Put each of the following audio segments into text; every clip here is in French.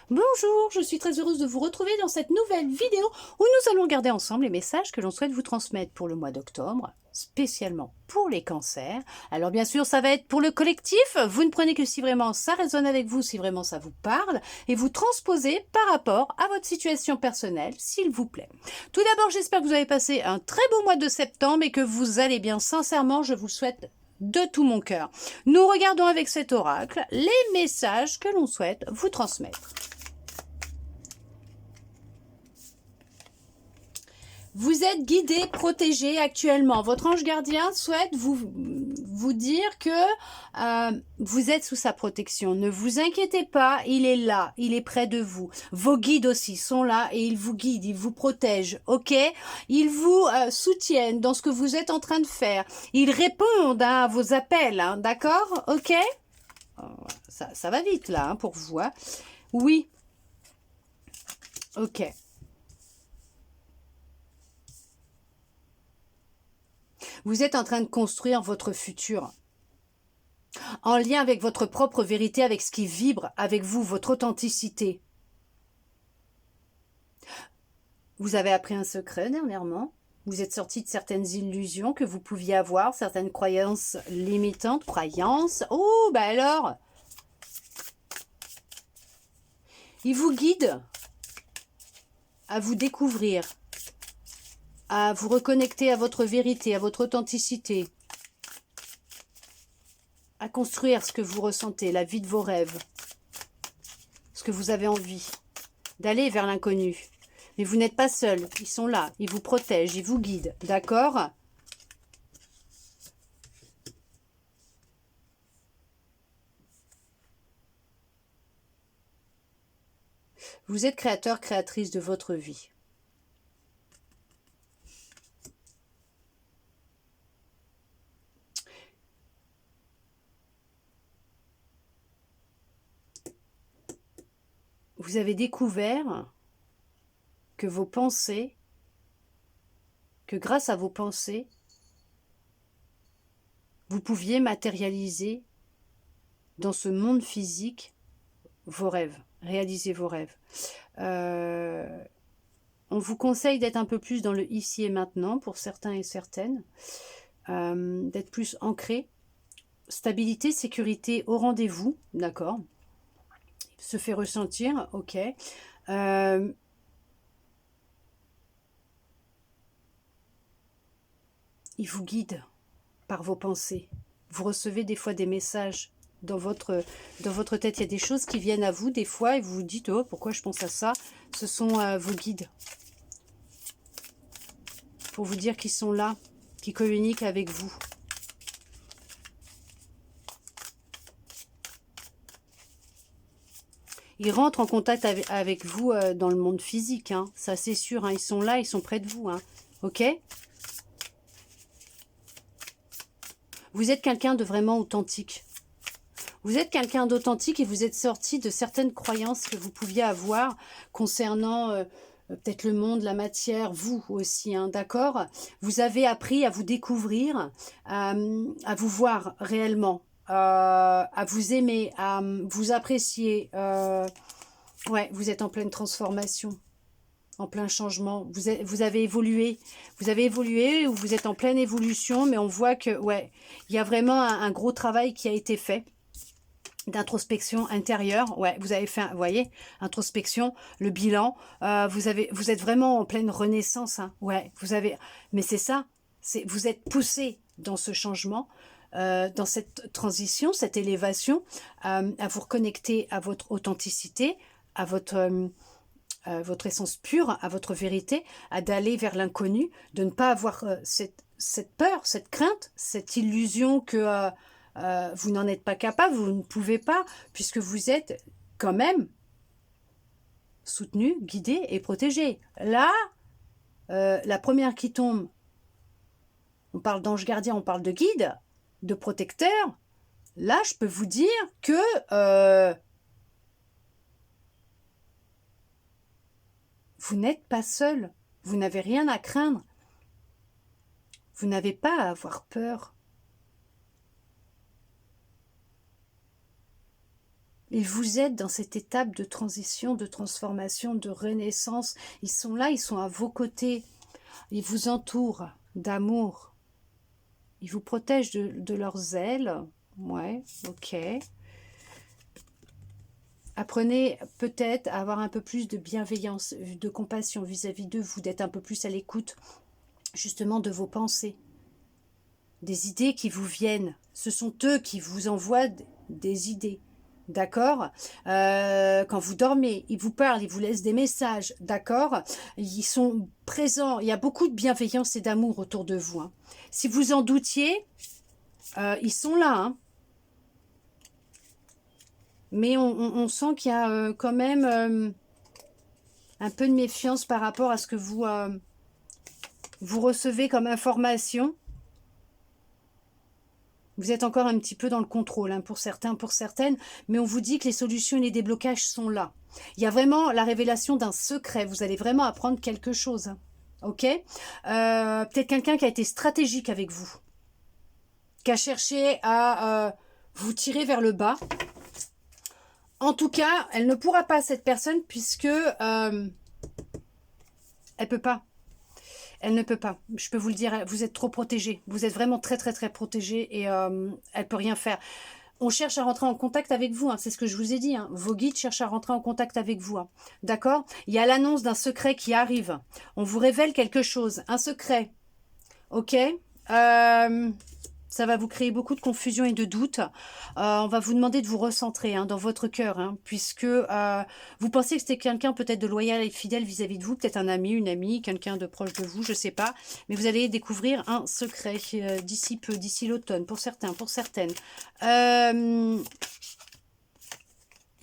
Bonjour, je suis très heureuse de vous retrouver dans cette nouvelle vidéo où nous allons regarder ensemble les messages que l'on souhaite vous transmettre pour le mois d'octobre, spécialement pour les cancers. Alors bien sûr, ça va être pour le collectif. Vous ne prenez que si vraiment ça résonne avec vous, si vraiment ça vous parle, et vous transposez par rapport à votre situation personnelle, s'il vous plaît. Tout d'abord, j'espère que vous avez passé un très beau mois de septembre et que vous allez bien. Sincèrement, je vous le souhaite de tout mon cœur. Nous regardons avec cet oracle les messages que l'on souhaite vous transmettre. Vous êtes guidé, protégé actuellement. Votre ange gardien souhaite vous dire que vous êtes sous sa protection. Ne vous inquiétez pas, il est là, il est près de vous. Vos guides aussi sont là et ils vous guident, ils vous protègent, ok? Ils vous soutiennent dans ce que vous êtes en train de faire. Ils répondent à vos appels, hein, d'accord? Ok? Ça va vite là hein, pour vous. Hein. Oui. Ok. Vous êtes en train de construire votre futur en lien avec votre propre vérité, avec ce qui vibre avec vous, votre authenticité. Vous avez appris un secret dernièrement. Vous êtes sorti de certaines illusions que vous pouviez avoir, certaines croyances limitantes, croyances. Oh, bah alors, il vous guide à vous découvrir, à vous reconnecter à votre vérité, à votre authenticité, à construire ce que vous ressentez, la vie de vos rêves, ce que vous avez envie, d'aller vers l'inconnu. Mais vous n'êtes pas seul, ils sont là, ils vous protègent, ils vous guident, d'accord? Vous êtes créateur, créatrice de votre vie. Vous avez découvert que vos pensées, que grâce à vos pensées, vous pouviez matérialiser dans ce monde physique vos rêves, réaliser vos rêves. On vous conseille d'être un peu plus dans le ici et maintenant pour certains et certaines, d'être plus ancré. Stabilité, sécurité au rendez-vous, d'accord. Se fait ressentir, ok. Il vous guide par vos pensées. Vous recevez des fois des messages dans votre tête. Il y a des choses qui viennent à vous des fois et vous vous dites « Oh, pourquoi je pense à ça ?» Ce sont vos guides. Pour vous dire qu'ils sont là, qui communiquent avec vous. Ils rentrent en contact avec vous dans le monde physique, hein. Ça c'est sûr, hein. Ils sont là, ils sont près de vous, hein. Ok ? Vous êtes quelqu'un de vraiment authentique. Vous êtes quelqu'un d'authentique et vous êtes sorti de certaines croyances que vous pouviez avoir concernant peut-être le monde, la matière, vous aussi, hein, d'accord? Vous avez appris à vous découvrir, à vous voir réellement, à vous aimer, à vous apprécier. Ouais, vous êtes en pleine transformation, en plein changement. Vous avez évolué. Vous avez évolué ou vous êtes en pleine évolution, mais on voit que, ouais, il y a vraiment un gros travail qui a été fait d'introspection intérieure. Ouais, vous avez fait, vous voyez, introspection, le bilan. Vous êtes vraiment en pleine renaissance. Hein. Ouais, mais c'est ça. Vous êtes poussé dans ce changement, dans cette transition, cette élévation, à vous reconnecter à votre authenticité, à votre essence pure, à votre vérité, à d'aller vers l'inconnu, de ne pas avoir cette peur, cette crainte, cette illusion que vous n'en êtes pas capable, vous ne pouvez pas, puisque vous êtes quand même soutenu, guidé et protégé. Là, la première qui tombe, on parle d'ange gardien, on parle de guide, de protecteur. Là, je peux vous dire que vous n'êtes pas seul. Vous n'avez rien à craindre. Vous n'avez pas à avoir peur. Et vous êtes dans cette étape de transition, de transformation, de renaissance. Ils sont là, ils sont à vos côtés. Ils vous entourent d'amour. Ils vous protègent de leurs ailes. Ouais, ok. Apprenez peut-être à avoir un peu plus de bienveillance, de compassion vis-à-vis d'eux, vous d'être un peu plus à l'écoute justement de vos pensées, des idées qui vous viennent. Ce sont eux qui vous envoient des idées. D'accord, quand vous dormez, ils vous parlent, ils vous laissent des messages, d'accord. Ils sont présents, il y a beaucoup de bienveillance et d'amour autour de vous. Hein. Si vous en doutiez, ils sont là. Hein. Mais on sent qu'il y a quand même un peu de méfiance par rapport à ce que vous recevez comme information. Vous êtes encore un petit peu dans le contrôle, hein, pour certains, pour certaines, mais on vous dit que les solutions et les déblocages sont là. Il y a vraiment la révélation d'un secret. Vous allez vraiment apprendre quelque chose. Hein, ok, peut-être quelqu'un qui a été stratégique avec vous, qui a cherché à vous tirer vers le bas. En tout cas, elle ne pourra pas, cette personne, puisque elle peut pas. Elle ne peut pas. Je peux vous le dire, vous êtes trop protégé. Vous êtes vraiment très, très, très protégé et elle peut rien faire. On cherche à rentrer en contact avec vous. Hein, c'est ce que je vous ai dit. Hein. Vos guides cherchent à rentrer en contact avec vous. Hein. D'accord? Il y a l'annonce d'un secret qui arrive. On vous révèle quelque chose. Un secret. Ok? Ça va vous créer beaucoup de confusion et de doute. On va vous demander de vous recentrer hein, dans votre cœur, hein, puisque vous pensez que c'était quelqu'un peut-être de loyal et fidèle vis-à-vis de vous, peut-être un ami, une amie, quelqu'un de proche de vous, je ne sais pas. Mais vous allez découvrir un secret d'ici peu, d'ici l'automne, pour certains, pour certaines. Il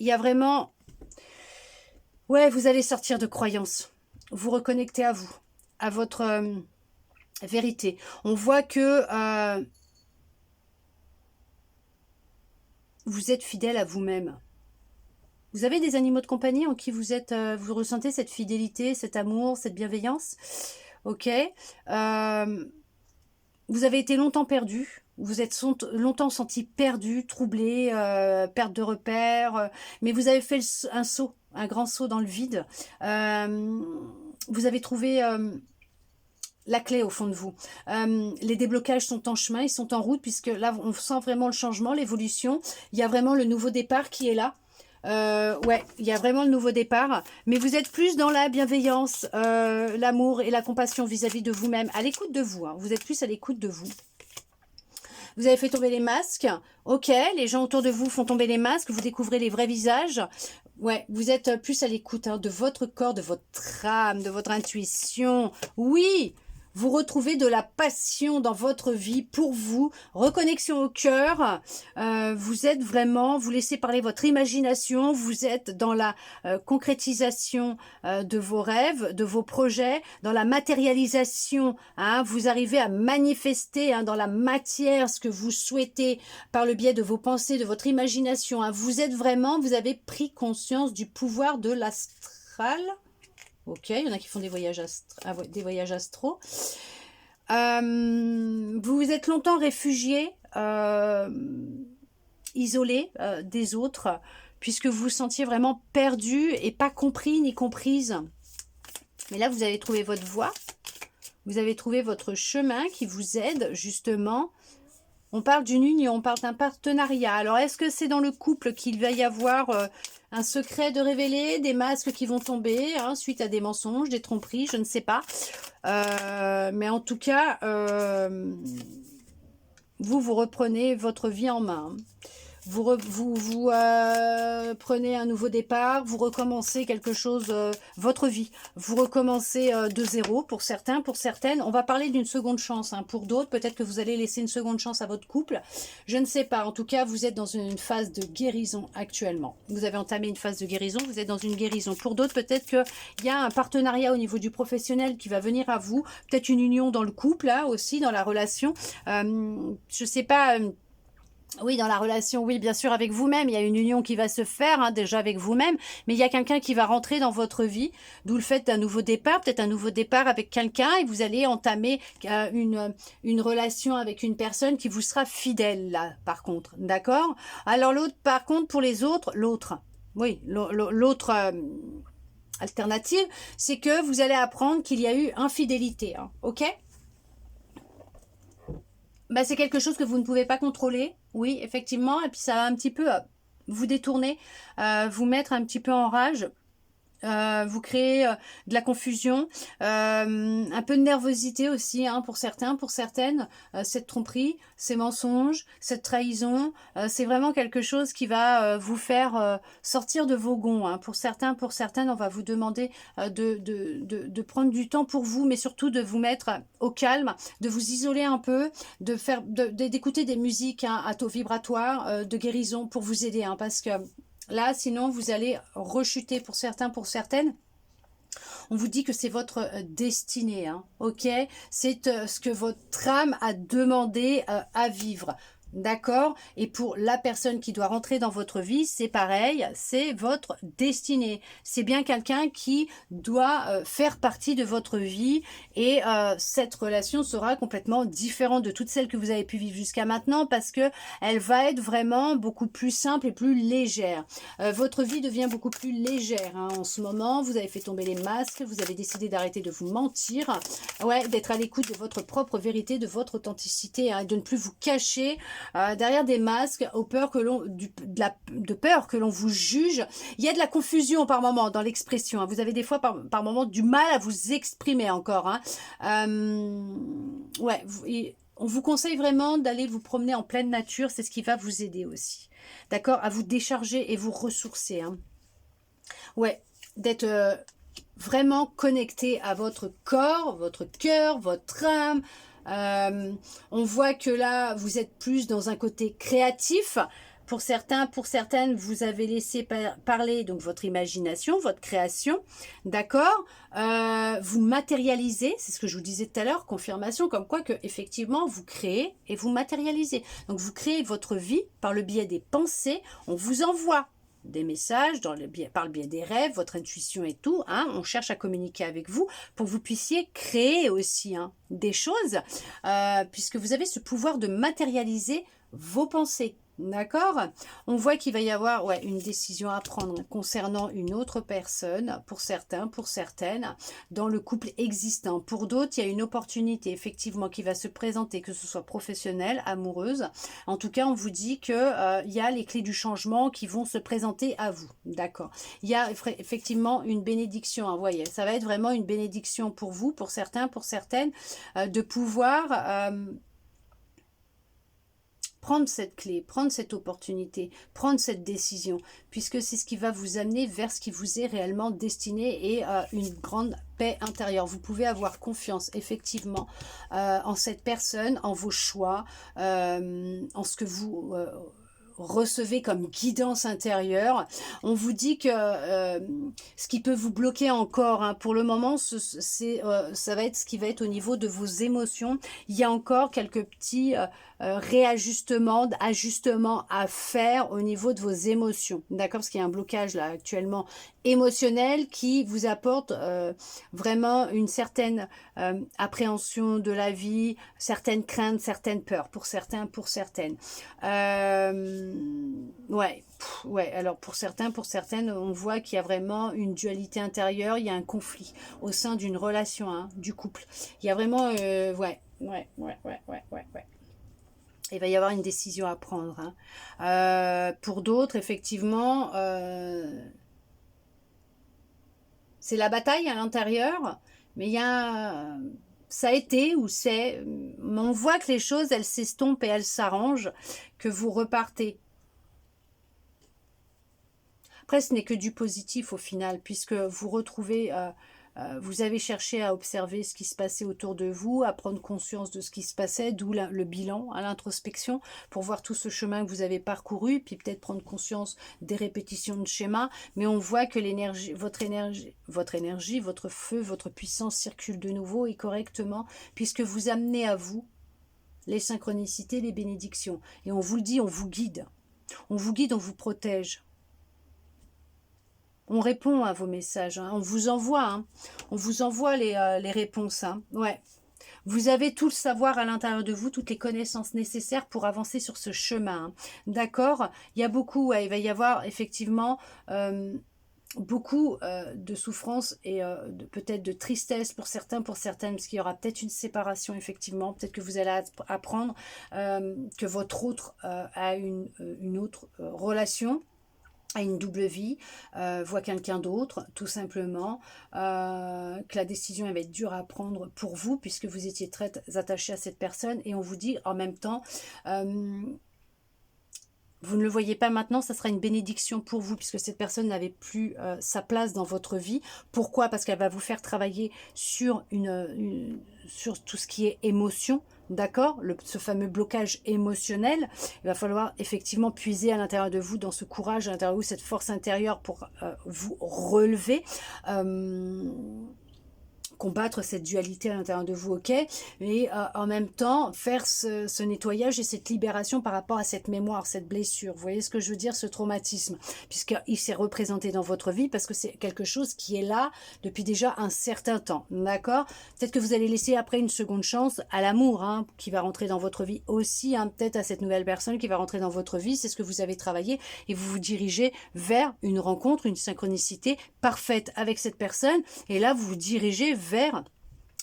y a vraiment... Ouais, vous allez sortir de croyances. Vous reconnecter à vous, à votre vérité. On voit que... vous êtes fidèle à vous-même. Vous avez des animaux de compagnie en qui vous êtes, vous ressentez cette fidélité, cet amour, cette bienveillance. Ok. Vous avez été longtemps perdu. Vous êtes longtemps senti perdu, troublé, perte de repères. Mais vous avez fait un saut, un grand saut dans le vide. Vous avez trouvé... la clé au fond de vous. Les déblocages sont en chemin, ils sont en route, puisque là, on sent vraiment le changement, l'évolution. Il y a vraiment le nouveau départ qui est là. Ouais, il y a vraiment le nouveau départ. Mais vous êtes plus dans la bienveillance, l'amour et la compassion vis-à-vis de vous-même, à l'écoute de vous. Hein. Vous êtes plus à l'écoute de vous. Vous avez fait tomber les masques. Ok, les gens autour de vous font tomber les masques. Vous découvrez les vrais visages. Ouais, vous êtes plus à l'écoute hein, de votre corps, de votre âme, de votre intuition. Oui, vous retrouvez de la passion dans votre vie pour vous. Reconnexion au cœur. Vous êtes vraiment, vous laissez parler votre imagination. Vous êtes dans la concrétisation de vos rêves, de vos projets, dans la matérialisation. Hein, vous arrivez à manifester hein, dans la matière ce que vous souhaitez par le biais de vos pensées, de votre imagination. Hein. Vous êtes vraiment, vous avez pris conscience du pouvoir de l'astral. Ok, il y en a qui font des voyages, astraux. Vous vous êtes longtemps réfugié, isolé des autres, puisque vous vous sentiez vraiment perdu et pas compris ni comprise. Mais là, vous avez trouvé votre voie. Vous avez trouvé votre chemin qui vous aide justement. On parle d'une union, on parle d'un partenariat. Alors, est-ce que c'est dans le couple qu'il va y avoir un secret de révéler, des masques qui vont tomber hein, suite à des mensonges, des tromperies, je ne sais pas. Mais en tout cas, vous reprenez votre vie en main. Vous prenez un nouveau départ, vous recommencez quelque chose, votre vie. Vous recommencez de zéro pour certains, pour certaines. On va parler d'une seconde chance. Hein. Pour d'autres, peut-être que vous allez laisser une seconde chance à votre couple. Je ne sais pas. En tout cas, vous êtes dans une phase de guérison actuellement. Vous avez entamé une phase de guérison, vous êtes dans une guérison. Pour d'autres, peut-être qu'il y a un partenariat au niveau du professionnel qui va venir à vous. Peut-être une union dans le couple, là aussi, dans la relation. Je ne sais pas... Oui, dans la relation, oui, bien sûr, avec vous-même. Il y a une union qui va se faire, hein, déjà avec vous-même, mais il y a quelqu'un qui va rentrer dans votre vie, d'où le fait d'un nouveau départ, peut-être un nouveau départ avec quelqu'un, et vous allez entamer une relation avec une personne qui vous sera fidèle, là, par contre, d'accord? Alors l'autre, par contre, pour les autres, l'autre, oui, l'autre alternative, c'est que vous allez apprendre qu'il y a eu infidélité, hein, ok? Bah, c'est quelque chose que vous ne pouvez pas contrôler, oui, effectivement, et puis ça va un petit peu vous détourner, vous mettre un petit peu en rage. Vous créez de la confusion, un peu de nervosité aussi, hein, pour certains, pour certaines. Cette tromperie, ces mensonges, cette trahison, c'est vraiment quelque chose qui va vous faire sortir de vos gonds, hein. Pour certains, pour certaines, on va vous demander de prendre du temps pour vous, mais surtout de vous mettre au calme, de vous isoler un peu, d'écouter des musiques, hein, à taux vibratoire, de guérison pour vous aider, hein, parce que là, sinon, vous allez rechuter pour certains, pour certaines. On vous dit que c'est votre destinée, hein, ok? C'est ce que votre âme a demandé à vivre. D'accord? Et pour la personne qui doit rentrer dans votre vie, c'est pareil, c'est votre destinée. C'est bien quelqu'un qui doit faire partie de votre vie et cette relation sera complètement différente de toutes celles que vous avez pu vivre jusqu'à maintenant parce que elle va être vraiment beaucoup plus simple et plus légère. Votre vie devient beaucoup plus légère, hein, en ce moment. Vous avez fait tomber les masques, vous avez décidé d'arrêter de vous mentir, ouais, d'être à l'écoute de votre propre vérité, de votre authenticité, hein, de ne plus vous cacher derrière des masques, de peur que l'on vous juge. Il y a de la confusion par moment dans l'expression, hein. Vous avez des fois par moment du mal à vous exprimer encore, hein. Ouais, on vous conseille vraiment d'aller vous promener en pleine nature, c'est ce qui va vous aider aussi. D'accord? À vous décharger et vous ressourcer, hein. Ouais, d'être vraiment connecté à votre corps, votre cœur, votre âme. On voit que là, vous êtes plus dans un côté créatif. Pour certains, pour certaines, vous avez laissé parler donc votre imagination, votre création, d'accord. Vous matérialisez, c'est ce que je vous disais tout à l'heure, confirmation comme quoi que effectivement vous créez et vous matérialisez. Donc vous créez votre vie par le biais des pensées. On vous envoie des messages par le biais des rêves, votre intuition et tout, hein, on cherche à communiquer avec vous pour que vous puissiez créer aussi, hein, des choses, puisque vous avez ce pouvoir de matérialiser vos pensées. D'accord? On voit qu'il va y avoir, ouais, une décision à prendre concernant une autre personne, pour certains, pour certaines, dans le couple existant. Pour d'autres, il y a une opportunité effectivement qui va se présenter, que ce soit professionnelle, amoureuse. En tout cas, on vous dit que il y a les clés du changement qui vont se présenter à vous. D'accord? Il y a effectivement une bénédiction, hein, vous voyez, ça va être vraiment une bénédiction pour vous, pour certains, pour certaines, de pouvoir prendre cette clé, prendre cette opportunité, prendre cette décision, puisque c'est ce qui va vous amener vers ce qui vous est réellement destiné et une grande paix intérieure. Vous pouvez avoir confiance effectivement en cette personne, en vos choix, en ce que vous recevez comme guidance intérieure. On vous dit que ce qui peut vous bloquer encore, hein, pour le moment, ça va être ce qui va être au niveau de vos émotions. Il y a encore quelques petits réajustements, ajustements à faire au niveau de vos émotions. D'accord? Parce qu'il y a un blocage là actuellement émotionnel qui vous apporte vraiment une certaine appréhension de la vie, certaines craintes, certaines peurs pour certains, pour certaines. Ouais, ouais, alors pour certains, pour certaines, on voit qu'il y a vraiment une dualité intérieure, il y a un conflit au sein d'une relation, hein, du couple. Il y a vraiment, ouais. Il va y avoir une décision à prendre, hein. Pour d'autres, effectivement, c'est la bataille à l'intérieur, mais il y a... ça a été ou c'est... On voit que les choses, elles s'estompent et elles s'arrangent, que vous repartez. Après, ce n'est que du positif au final, puisque vous retrouvez... vous avez cherché à observer ce qui se passait autour de vous, à prendre conscience de ce qui se passait, d'où le bilan, à l'introspection, pour voir tout ce chemin que vous avez parcouru, puis peut-être prendre conscience des répétitions de schémas. Mais on voit que votre feu, votre puissance circule de nouveau et correctement, puisque vous amenez à vous les synchronicités, les bénédictions. Et on vous le dit, on vous guide. On vous guide, on vous protège. On répond à vos messages, hein. On vous envoie, hein. On vous envoie les réponses, hein. Ouais. Vous avez tout le savoir à l'intérieur de vous, toutes les connaissances nécessaires pour avancer sur ce chemin, hein. D'accord? Il y a beaucoup, ouais, il va y avoir effectivement beaucoup de souffrance et peut-être de tristesse pour certains, pour certaines, parce qu'il y aura peut-être une séparation, effectivement. Peut-être que vous allez apprendre que votre autre a une autre relation, à une double vie, voit quelqu'un d'autre, tout simplement, que la décision elle va être dure à prendre pour vous, puisque vous étiez très attaché à cette personne, et on vous dit en même temps, vous ne le voyez pas maintenant, ça sera une bénédiction pour vous, puisque cette personne n'avait plus sa place dans votre vie. Pourquoi? Parce qu'elle va vous faire travailler sur, sur tout ce qui est émotion, d'accord? Ce fameux blocage émotionnel. Il va falloir effectivement puiser à l'intérieur de vous, dans ce courage, à l'intérieur de vous, cette force intérieure pour vous relever. Combattre cette dualité à l'intérieur de vous, ok, mais en même temps faire ce nettoyage et cette libération par rapport à cette mémoire, cette blessure. Vous voyez ce que je veux dire, ce traumatisme, puisqu'il s'est représenté dans votre vie, parce que c'est quelque chose qui est là depuis déjà un certain temps, d'accord? Peut-être que vous allez laisser après une seconde chance à l'amour, hein, qui va rentrer dans votre vie aussi, hein, peut-être à cette nouvelle personne qui va rentrer dans votre vie, c'est ce que vous avez travaillé, et vous vous dirigez vers une rencontre, une synchronicité parfaite avec cette personne, et là vous vous dirigez vers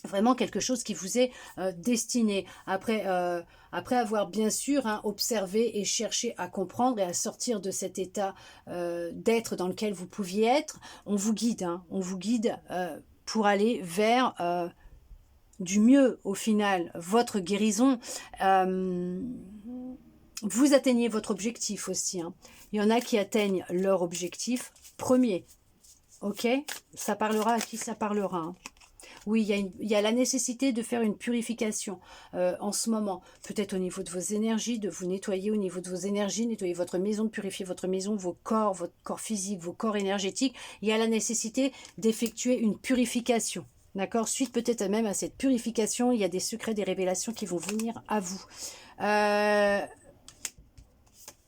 vraiment quelque chose qui vous est destiné. Après avoir bien sûr observé et cherché à comprendre et à sortir de cet état d'être dans lequel vous pouviez être, on vous guide, hein, on vous guide pour aller vers du mieux au final, votre guérison. Vous atteignez votre objectif aussi, hein. Il y en a qui atteignent leur objectif premier. Ok, ça parlera à qui ça parlera, hein. Oui, il y a la nécessité de faire une purification en ce moment. Peut-être au niveau de vos énergies, de vous nettoyer au niveau de vos énergies, nettoyer votre maison, de purifier votre maison, votre corps physique, vos corps énergétiques. Il y a la nécessité d'effectuer une purification. D'accord? Suite peut-être même à cette purification, il y a des secrets, des révélations qui vont venir à vous.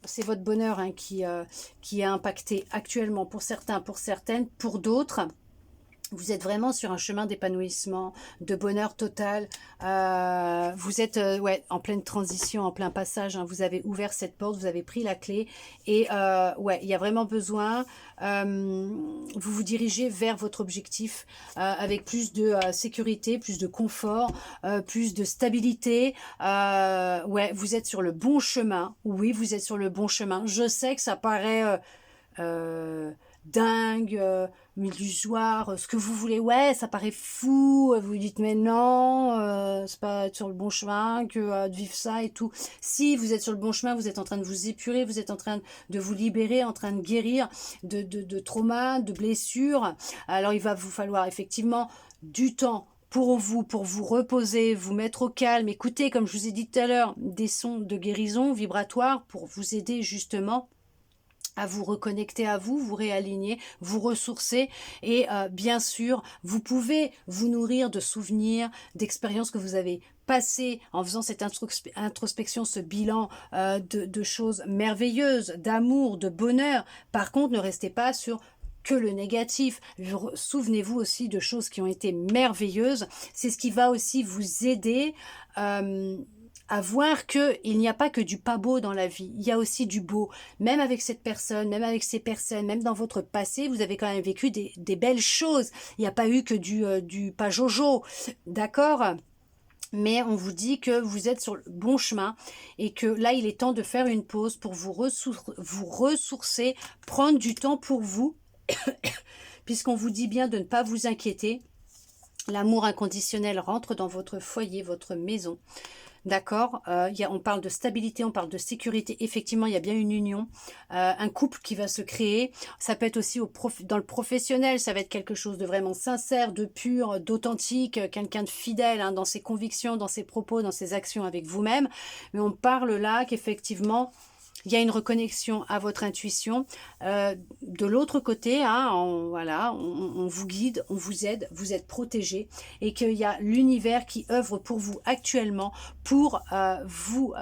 C'est votre bonheur, hein, qui est impacté actuellement pour certains, pour certaines, pour d'autres. Vous êtes vraiment sur un chemin d'épanouissement, de bonheur total. Vous êtes ouais, en pleine transition, en plein passage, hein. Vous avez ouvert cette porte, vous avez pris la clé. Et ouais, il y a vraiment besoin. Vous vous dirigez vers votre objectif avec plus de sécurité, plus de confort, plus de stabilité. Ouais, vous êtes sur le bon chemin. Oui, vous êtes sur le bon chemin. Je sais que ça paraît dingue, illusoire, ce que vous voulez, ouais, ça paraît fou, vous dites mais non, c'est pas être sur le bon chemin que de vivre ça et tout. Si vous êtes sur le bon chemin, vous êtes en train de vous épurer, vous êtes en train de vous libérer, en train de guérir de traumas, de blessures. Alors il va vous falloir effectivement du temps pour vous reposer, vous mettre au calme, écoutez, comme je vous ai dit tout à l'heure, des sons de guérison vibratoire pour vous aider justement à vous reconnecter à vous, vous réaligner, vous ressourcer et bien sûr, vous pouvez vous nourrir de souvenirs, d'expériences que vous avez passées en faisant cette introspection, ce bilan de choses merveilleuses, d'amour, de bonheur. Par contre, ne restez pas sur que le négatif. Souvenez-vous aussi de choses qui ont été merveilleuses. C'est ce qui va aussi vous aider à voir qu'il n'y a pas que du pas beau dans la vie, il y a aussi du beau. Même avec cette personne, même avec ces personnes, même dans votre passé, vous avez quand même vécu des belles choses. Il n'y a pas eu que du pas jojo, d'accord ? Mais on vous dit que vous êtes sur le bon chemin et que là, il est temps de faire une pause pour vous ressourcer, prendre du temps pour vous, puisqu'on vous dit bien de ne pas vous inquiéter. L'amour inconditionnel rentre dans votre foyer, votre maison. D'accord, on parle de stabilité, on parle de sécurité. Effectivement, il y a bien une union, un couple qui va se créer. Ça peut être aussi dans le professionnel, ça va être quelque chose de vraiment sincère, de pur, d'authentique, quelqu'un de fidèle hein, dans ses convictions, dans ses propos, dans ses actions avec vous-même. Mais on parle là qu'effectivement, Il y a une reconnexion à votre intuition. De l'autre côté, hein, voilà, on vous guide, on vous aide, vous êtes protégé et qu'il y a l'univers qui œuvre pour vous actuellement pour vous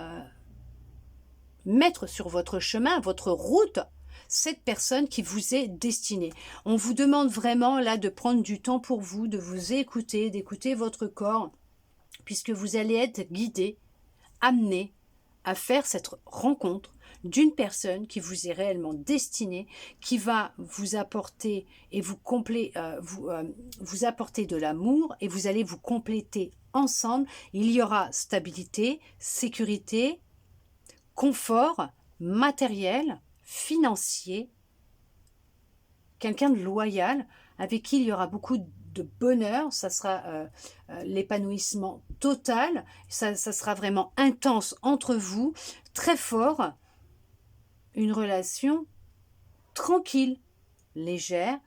mettre sur votre chemin, votre route, cette personne qui vous est destinée. On vous demande vraiment là de prendre du temps pour vous, de vous écouter, d'écouter votre corps, puisque vous allez être guidé, amené à faire cette rencontre d'une personne qui vous est réellement destinée, qui va vous apporter et vous apporter de l'amour et vous allez vous compléter ensemble. Il y aura stabilité, sécurité, confort matériel, financier, quelqu'un de loyal avec qui il y aura beaucoup de bonheur, ça sera l'épanouissement total, ça sera vraiment intense entre vous, très fort, une relation tranquille, légère,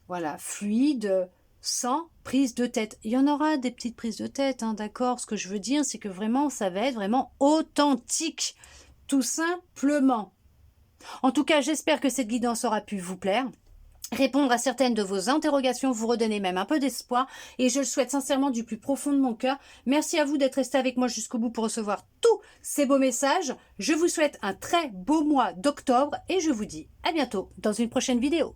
voilà, fluide, sans prise de tête. Il y en aura des petites prises de tête, hein, d'accord. Ce que je veux dire, c'est que vraiment, ça va être vraiment authentique, tout simplement. En tout cas, j'espère que cette guidance aura pu vous plaire, répondre à certaines de vos interrogations, vous redonner même un peu d'espoir, et je le souhaite sincèrement du plus profond de mon cœur. Merci à vous d'être resté avec moi jusqu'au bout pour recevoir tous ces beaux messages. Je vous souhaite un très beau mois d'octobre, et je vous dis à bientôt dans une prochaine vidéo.